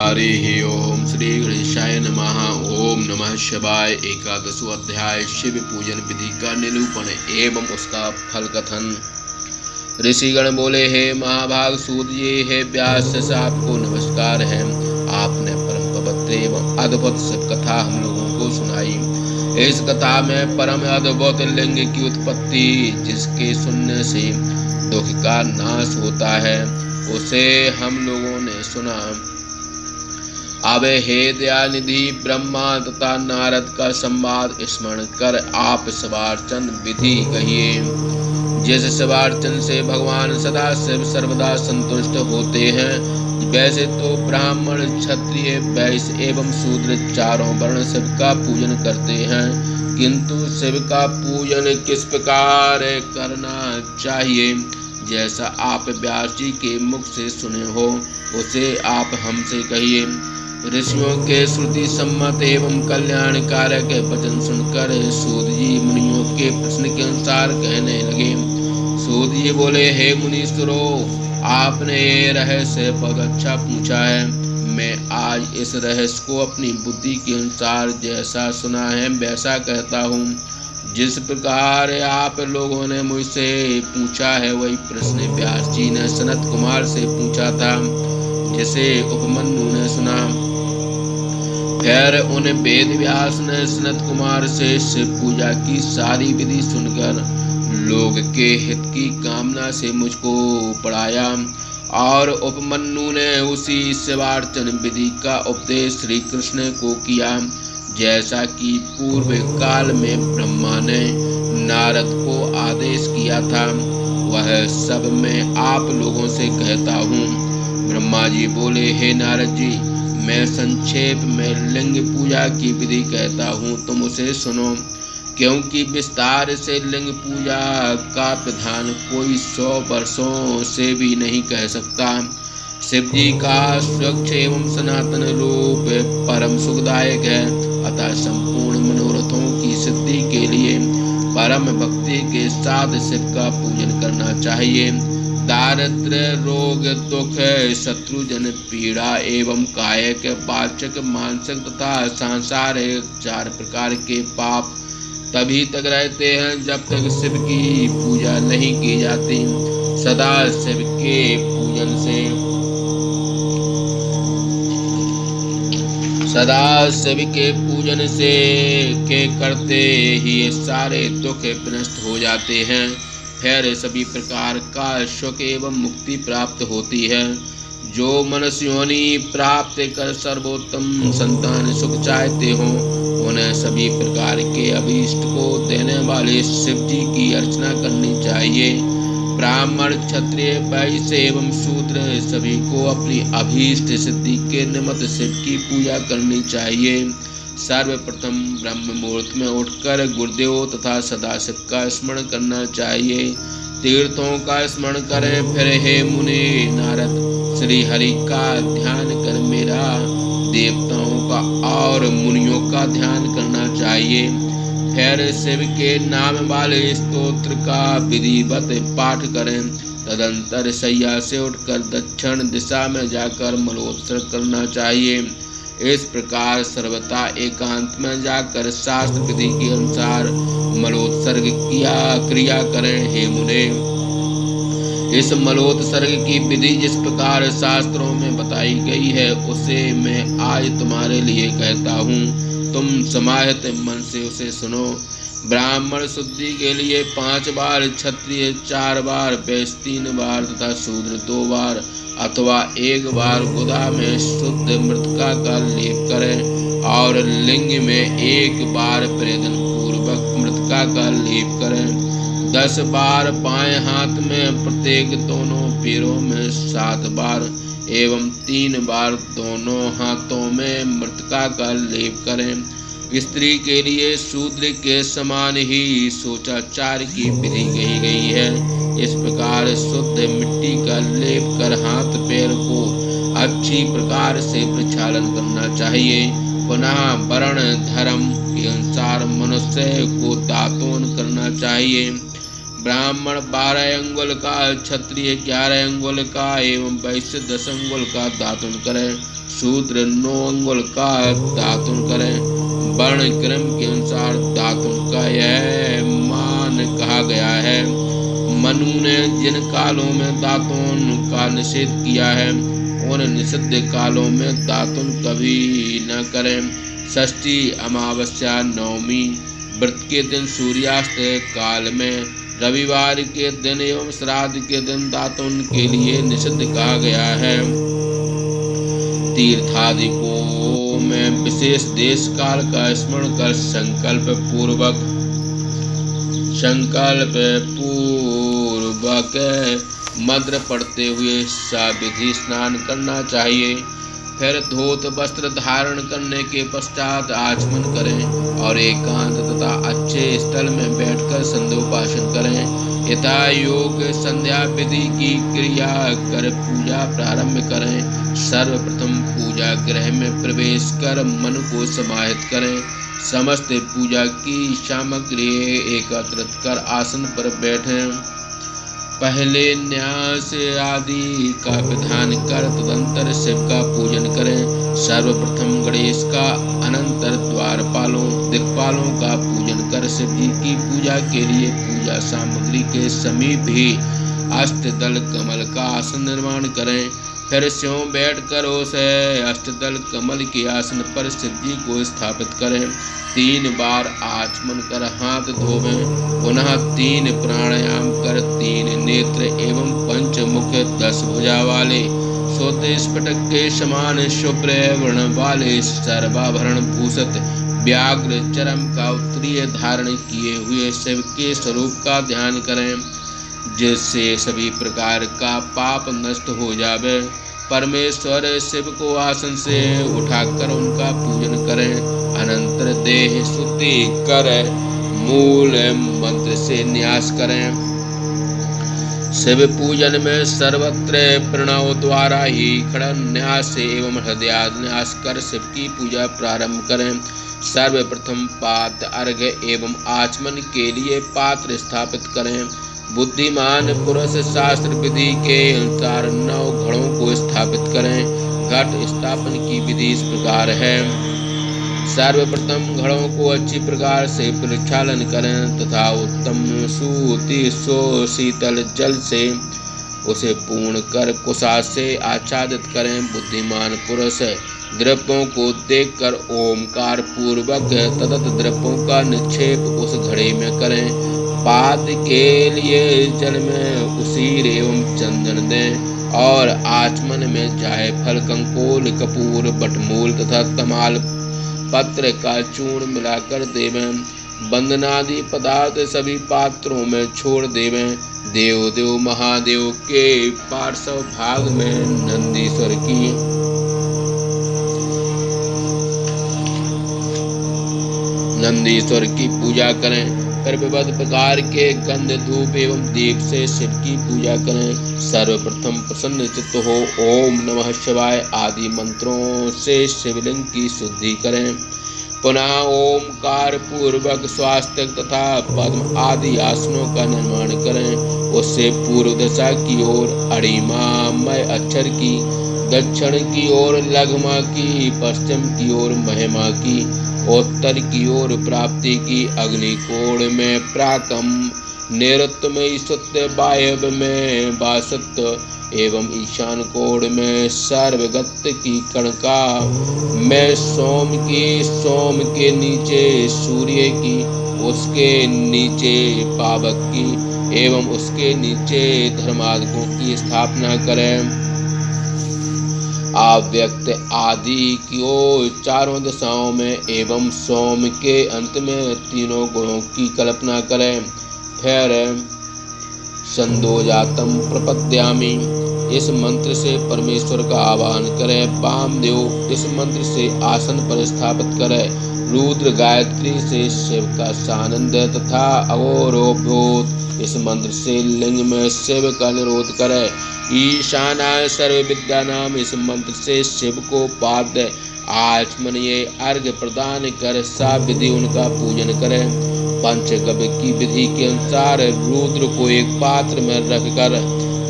हरि ओम श्री गणेशाय नमः। ओम नमः शिवाय। एकादशो अध्याय शिव पूजन विधि का निरूपण एवं उसका फल कथन। ऋषिगण बोले, हे महाभाग सूत जी, हे व्यास से आपको नमस्कार है। आपने परम पवित्र एवं अद्भुत शिव कथा हम लोगों को सुनाई। इस कथा में परम अद्भुत लिंग की उत्पत्ति, जिसके सुनने से दुख का नाश होता है, उसे हम लोगों ने सुना। अब हे दयानिधि ब्रह्मा तथा नारद का संवाद स्मरण कर आप शिवार्चन विधि कहिए। जिस शिवार्चन से भगवान सदा शिव सर्वदा संतुष्ट होते हैं, वैसे तो ब्राह्मण, क्षत्रिय, वैश्य एवं शूद्र चारों वर्ण शिव का पूजन करते हैं, किंतु शिव का पूजन किस प्रकार करना चाहिए, जैसा आप व्यास जी के मुख से सुने हो, उसे आप हमसे कहिए। ऋषियों के श्रुति सम्मत एवं कल्याणकारक वचन सुनकर सूत जी मुनियों के प्रश्न के अनुसार कहने लगे। सूत जी बोले, हे मुनीश्वरों, आपने ये रहस्य बहुत अच्छा पूछा है। मैं आज इस रहस्य को अपनी बुद्धि के अनुसार जैसा सुना है वैसा कहता हूँ। जिस प्रकार आप लोगों ने मुझसे पूछा है, वही प्रश्न व्यास जी ने सनत कुमार से पूछा था, जिसे उपमन्यु ने सुना। फिर उन वेद व्यास ने सनत कुमार से शिव पूजा की सारी विधि सुनकर लोग के हित की कामना से मुझको पढ़ाया, और उपमन्यु ने उसी शिवार्चन विधि का उपदेश श्री कृष्ण को किया, जैसा कि पूर्व काल में ब्रह्मा ने नारद को आदेश किया था। वह सब मैं आप लोगों से कहता हूँ। ब्रह्मा जी बोले, हे नारद जी, मैं संक्षेप में लिंग पूजा की विधि कहता हूँ, तुम उसे सुनो, क्योंकि विस्तार से लिंग पूजा का विधान कोई 100 वर्षों से भी नहीं कह सकता। शिव जी का स्वच्छ एवं सनातन रूप परम सुखदायक है, अतः संपूर्ण मनोरथों की सिद्धि के लिए परम भक्ति के साथ शिव का पूजन करना चाहिए। दारिद्र्य, रोग, दुख, शत्रुजन पीड़ा एवं कायिक, वाचक, मानसिक तथा सांसारिक 4 प्रकार के पाप तभी तक रहते हैं जब तक शिव की पूजा नहीं की जाती। सदा शिव के पूजन से के करते ही सारे दुख विनष्ट हो जाते हैं। फिर सभी प्रकार का सुख एवं मुक्ति प्राप्त होती है। जो मनुष्य योनि प्राप्त कर सर्वोत्तम संतान सुख चाहते हो, उन्हें सभी प्रकार के अभीष्ट को देने वाले शिव जी की अर्चना करनी चाहिए। ब्राह्मण, क्षत्रिय, वैश्य एवं शूद्र सभी को अपनी अभीष्ट सिद्धि के निमित्त शिव की पूजा करनी चाहिए। सर्वप्रथम ब्रह्म मुहूर्त में उठकर गुरुदेव तथा सदाशिव का स्मरण करना चाहिए। तीर्थों का स्मरण करें। फिर हे मुनि नारद, श्री हरि का ध्यान कर मेरा, देवताओं का और मुनियों का ध्यान करना चाहिए। फिर शिव के नाम वाले स्तोत्र का विधिवत पाठ करें। तदंतर शैया से उठकर दक्षिण दिशा में जाकर मलोत्सर्ग करना चाहिए। इस प्रकार सर्वथा एकांत में जाकर शास्त्र विधि के अनुसार मलोत्सर्ग क्रिया करें। हे मुने, इस मलोत्सर्ग की विधि जिस प्रकार शास्त्रों में बताई गई है, उसे मैं आज तुम्हारे लिए कहता हूँ। तुम समाहित मन से उसे सुनो। ब्राह्मण शुद्धि के लिए 5 बार, क्षत्रिय 4 बार, वैश्य 3 बार तथा शूद्र 2 बार अथवा 1 बार गुदा में शुद्ध मृतिका का लेप करें, और लिंग में 1 बार प्रेदन पूर्वक मृतिका का लेप करें। 10 बार बाएं हाथ में, प्रत्येक दोनों पैरों में 7 बार एवं 3 बार दोनों हाथों में मृतिका का लेप करें। स्त्री के लिए शूद्र के समान ही शोचाचार की विधि कही गई है। इस प्रकार शुद्ध मिट्टी का लेप कर हाथ पैर को अच्छी प्रकार से प्रक्षालन करना चाहिए। पुनः वर्ण धर्म के अनुसार मनुष्य को दातून करना चाहिए। ब्राह्मण 12 अंगुल का, क्षत्रिय 11 अंगुल का एवं वैश्य 10 अंगुल का दातून करें। शूद्र 9 अंगुल का दातुन करें। वर्ण क्रम के अनुसार दातुन का यह मान कहा गया है। मनु ने जिन कालों में दातुन का निषेध किया है उन निषिद्ध कालों में दातुन कभी न करें। षष्ठी, अमावस्या, नवमी, व्रत के दिन, सूर्यास्त काल में, रविवार के दिन एवं श्राद्ध के दिन दातुन के लिए निषिद्ध कहा गया है। तीर्थादिकों में विशेष देश काल का स्मरण कर संकल्प पूर्वक मंत्र पढ़ते हुए साविधि स्नान करना चाहिए। फिर धोत वस्त्र धारण करने के पश्चात आचमन करें और एकांत तथा अच्छे स्थल में बैठकर संध्योपासन करें। यथा योग संध्या विधि की क्रिया कर पूजा प्रारंभ करें। सर्वप्रथम पूजा गृह में प्रवेश कर मन को समाहित करें। समस्त पूजा की सामग्री एकत्रित कर आसन पर बैठें। पहले न्यास आदि का विधान कर तदंतर शिव का पूजन करें। सर्वप्रथम गणेश का, अनंतर द्वारपालों दिक्पालों का पूजन कर शिव जी की पूजा के लिए पूजा सामग्री के समीप ही अष्टदल कमल का आसन निर्माण करें। फिर स्यों बैठ कर उस अष्टदल कमल के आसन पर शिव जी को स्थापित करें। 3 बार आचमन कर हाथ धोवें। पुनः 3 प्राणायाम कर 3 नेत्र एवं पंचमुख 10 भुजा वाले सोते स्फटिक के समान शुभ्र वर्ण वाले सर्वाभरण भूषित व्याघ्र चरम का उत्तरीय धारण किए हुए शिव के स्वरूप का ध्यान करें, जिससे सभी प्रकार का पाप नष्ट हो जावे। परमेश्वर शिव को आसन से उठाकर उनका पूजन करें। अनंतर देह शुद्धि कर मूल मंत्र से न्यास करें। शिव पूजन में सर्वत्र प्रणव द्वारा ही खड़न्यास एवं हृदयान्यास कर शिव की पूजा प्रारंभ करें। सर्वप्रथम पात्र अर्घ्य एवं आचमन के लिए पात्र स्थापित करें। बुद्धिमान पुरुष शास्त्र विधि के अनुसार 9 घड़ों को स्थापित करें। घट स्थापन की विधि इस प्रकार है। सर्वप्रथम घड़ों को अच्छी प्रकार से प्रक्षालन करें तथा उत्तम शीतल जल से उसे पूर्ण कर कुशा से आच्छादित करें। बुद्धिमान पुरुष द्रव्यों को देखकर ओमकार पूर्वक तदत द्रव्यों का निक्षेप उस घड़े में करें। पाद के लिए जल में उसीर एवं चंदन दें और आचमन में जायफल, कंकोल, कपूर, बटमूल तथा तमाल पत्र का चूर्ण मिलाकर देवें। बंदनादि पदार्थ सभी पात्रों में छोड़ देवें। देव महादेव के पार्श्व भाग में नंदीश्वर की पूजा करें। फिर विविध प्रकार के गंध, धूप एवं दीप से शिव की पूजा करें। सर्वप्रथम प्रसन्न चित्त हो ओम नमः शिवाय आदि मंत्रों से शिवलिंग की शुद्धि करें। पुनः ओमकार पूर्वक स्वास्तिक तथा पद्म आदि आसनों का निर्माण करें। उससे पूर्व दिशा की ओर अणिमामय अक्षर की, दक्षिण की ओर लघमा की, पश्चिम की ओर महिमा की, उत्तर की ओर प्राप्ति की, अग्निकोण में प्राकम, नैऋत्य में ईशत्य, वायव्य में वासत्य एवं ईशान कोण में सर्वगत की कणका में सोम के नीचे सूर्य की, उसके नीचे पावक की एवं उसके नीचे धर्मार्कों की स्थापना करें। अव्यक्त आदि की ओर चारों दिशाओं में एवं सोम के अंत में 3 गुणों की कल्पना करें। फिर संदोजातम प्रपद्यामि इस मंत्र से परमेश्वर का आह्वान करें। वामदेव इस मंत्र से आसन पर स्थापित करें। रुद्र गायत्री से शिव का सानंद तथा अघोरोभूत इस मंत्र से लिंग में शिव का निरोध करे। ईशानाय सर्व विद्या नाम इस मंत्र से शिव को पाद्य आचमनीय अर्घ्य प्रदान कर साविधि उनका पूजन करें। पंचगव्य की विधि के अनुसार रुद्र को एक पात्र में रखकर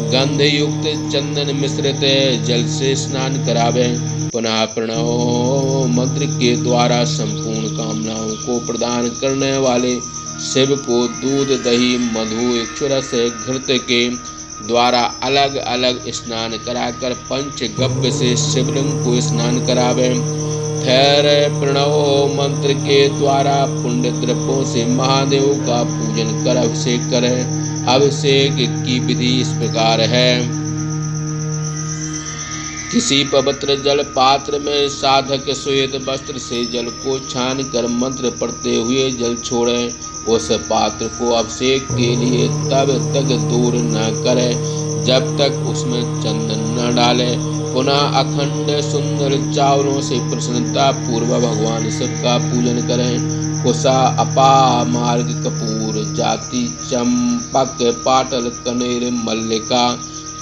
गंध युक्त चंदन मिश्रित जल से स्नान करावे। पुनः प्रणव मंत्र के द्वारा संपूर्ण कामनाओं को प्रदान करने वाले शिव को दूध दही मधु इक्षुरस घृत के द्वारा अलग अलग स्नान कराकर पंचगव्य से शिवलिंग को स्नान करावे। फिर प्रणव मंत्र के द्वारा पुण्य द्रव्यों से महादेव का पूजन कर अभिषेक करें। अभिषेक की विधि इस प्रकार है। किसी पवित्र जल पात्र में साधक श्वेत वस्त्र से जल को छान कर मंत्र पढ़ते हुए जल छोड़े। उस पात्र को अभिषेक के लिए तब तक दूर न करे जब तक उसमें चंदन न डाले। पुनः अखंड सुंदर चावलों से प्रसन्नता पूर्वक भगवान शिव का पूजन करें। कुशा अपा मार्ग कपूर जाति चंपक पाटल कनेर मल्लिका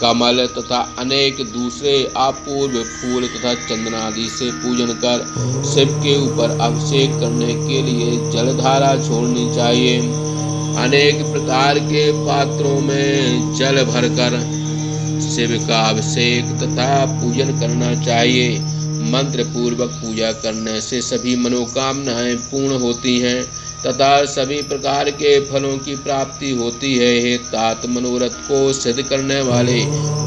कमल तथा अनेक दूसरे अपूर्व फूल तथा चंदन आदि से पूजन कर शिव के ऊपर अभिषेक करने के लिए जलधारा छोड़नी चाहिए। अनेक प्रकार के पात्रों में जल भरकर शिव का अभिषेक तथा पूजन करना चाहिए। मंत्र पूर्वक पूजा करने से सभी मनोकामनाएं पूर्ण होती हैं तथा सभी प्रकार के फलों की प्राप्ति होती है। हे तात, मनोरथ को सिद्ध करने वाले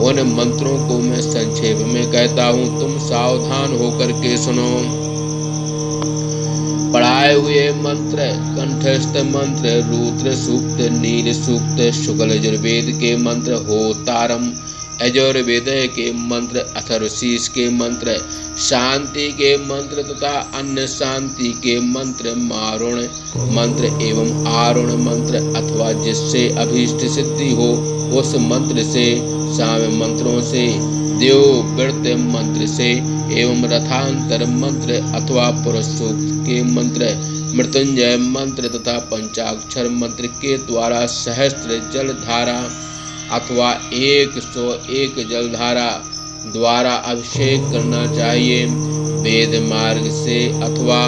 उन मंत्रों को मैं संक्षेप में कहता हूँ, तुम सावधान होकर के सुनो। पढ़ाए हुए मंत्र कंठस्थ मंत्र रुद्र सूक्त, नील सूक्त, शुक्ल यजुर्वेद के मंत्र होतारम, यजुर्वेद के मंत्र अथर्वशीष के मंत्र, शांति के मंत्र तथा अन्य शांति के मंत्र, मारुण मंत्र एवं आरुण मंत्र अथवा जिससे अभीष्ट सिद्धि हो उस मंत्र से, साम मंत्रों से, देवव्रत मंत्र से एवं रथांतर मंत्र अथवा पुरुष सूक्त के मंत्र, मृत्युंजय मंत्र तथा पंचाक्षर मंत्र के द्वारा सहस्त्र जलधारा अथवा 101 जलधारा द्वारा अभिषेक करना चाहिए। वेद मार्ग से अथवा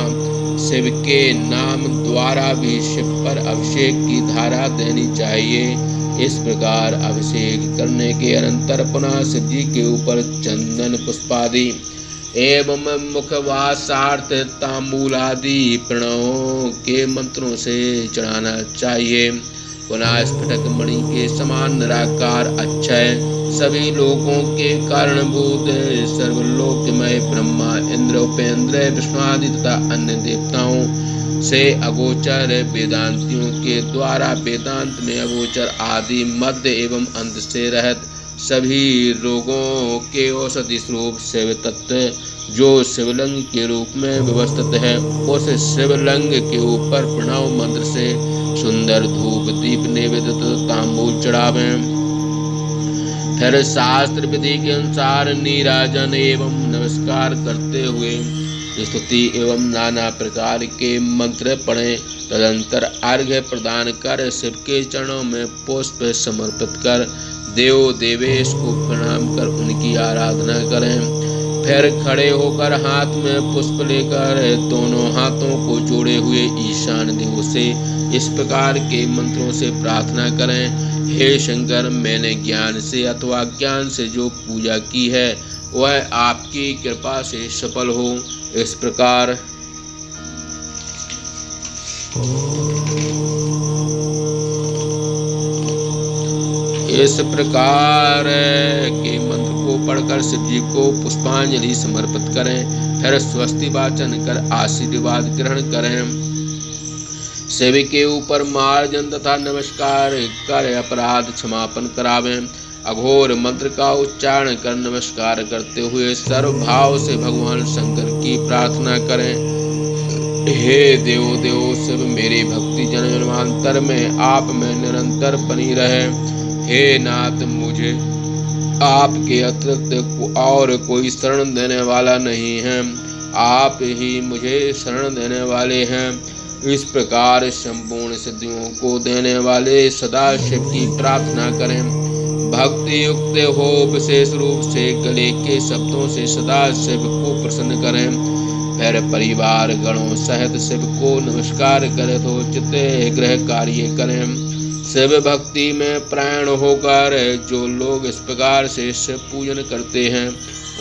शिव के नाम द्वारा भी शिव पर अभिषेक की धारा देनी चाहिए। इस प्रकार अभिषेक करने के अनंतर पुनः शिव जी के ऊपर चंदन पुष्पादि एवं मुखवासार्थ तांबूल आदि प्रणव के मंत्रों से चढ़ाना चाहिए। पुनः स्फटिक मणि के समान निराकार अक्षय सभी लोकों के कारणभूत सर्वलोकमय ब्रह्मा, इंद्र, उपेंद्र, विष्णुआदि तथा अन्य देवताओं से अगोचर वेदांतियों के द्वारा वेदांत में अगोचर आदि मध्य एवं अंत से रहत सभी रोगों के औषधि स्वरूप शिव तत्व जो शिवलिंग के रूप में व्यवस्थित है, उस शिवलिंग के ऊपर प्रणव मंत्र से सुंदर धूप दीप नैवेद्य तांबूल चढ़ावें। फिर शास्त्र विधि के अनुसार नीराजन एवं नमस्कार करते हुए स्तुति एवं नाना प्रकार के मंत्र पढ़ें। तदंतर अर्घ्य प्रदान कर शिव के चरणों में पुष्प समर्पित कर देव देवेश को प्रणाम कर उनकी आराधना करें। फिर खड़े होकर हाथ में पुष्प लेकर दोनों हाथों को जोड़े हुए ईशान दिशा से इस प्रकार के मंत्रों से प्रार्थना करें। हे शंकर, मैंने ज्ञान से अथवा ज्ञान से जो पूजा की है वह आपकी कृपा से सफल हो। इस प्रकार के मंत्र को पढ़कर शिव जी को पुष्पांजलि समर्पित करें। फिर स्वस्ति वाचन कर आशीर्वाद ग्रहण करें। शिव के ऊपर मार्जन तथा नमस्कार कर अपराध क्षमापन करावें। अघोर मंत्र का उच्चारण कर नमस्कार करते हुए सर्वभाव से भगवान शंकर की प्रार्थना करें। हे देवो देव शिव, मेरी भक्ति जन्म जन्मांतर में आप में निरंतर बनी रहे। हे नाथ, मुझे आपके अतिरिक्त और कोई शरण देने वाला नहीं है, आप ही मुझे शरण देने वाले हैं। इस प्रकार संपूर्ण सिद्धियों को देने वाले सदा शिव की प्रार्थना करें। भक्ति युक्त हो विशेष रूप से गले के शब्दों से सदा शिव को प्रसन्न करें। फिर परिवार गणों सहित शिव को नमस्कार करें तो चित्त ग्रह कार्य करें। शिव भक्ति में प्राण होकर जो लोग इस प्रकार से शिव पूजन करते हैं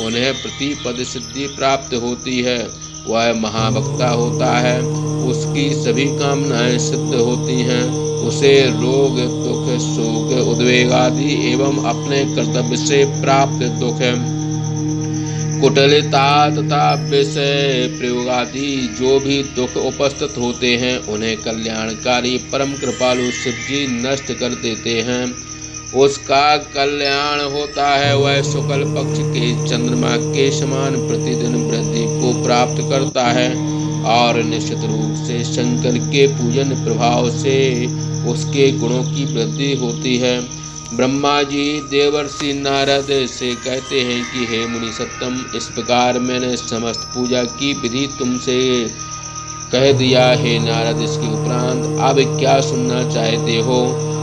उन्हें प्रतिपद सिद्धि प्राप्त होती है। वह महाभक्ता होता है, उसकी सभी कामनाएं सिद्ध होती हैं। उसे रोग दुख शोक उद्वेग आदि एवं अपने कर्तव्य से प्राप्त दुख कुटिलता तथा विषय प्रयोग आदि जो भी दुख उपस्थित होते हैं उन्हें कल्याणकारी परम कृपालु शिव जी नष्ट कर देते हैं। उसका कल्याण होता है। वह शुक्ल पक्ष के चंद्रमा के समान प्रतिदिन वृद्धि को प्राप्त करता है और निश्चित रूप से शंकर के पूजन प्रभाव से उसके गुणों की वृद्धि होती है। ब्रह्मा जी देवर्षि नारद से कहते हैं कि हे मुनि सत्तम, इस प्रकार मैंने समस्त पूजा की विधि तुमसे कह दिया। हे नारद, इसके उपरांत अब क्या सुनना चाहते हो?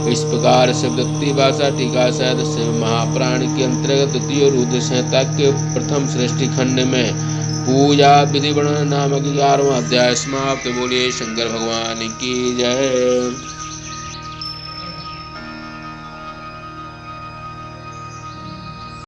इस प्रकार शिवदत्ती भाषा टीका सहित शिव महापुराण के अंतर्गत द्वितीय रुद्र संहिता के प्रथम सृष्टि खंड में पूजा विधि वर्णन नामक 11वां अध्याय समाप्त। बोलिए शंकर भगवान की जय।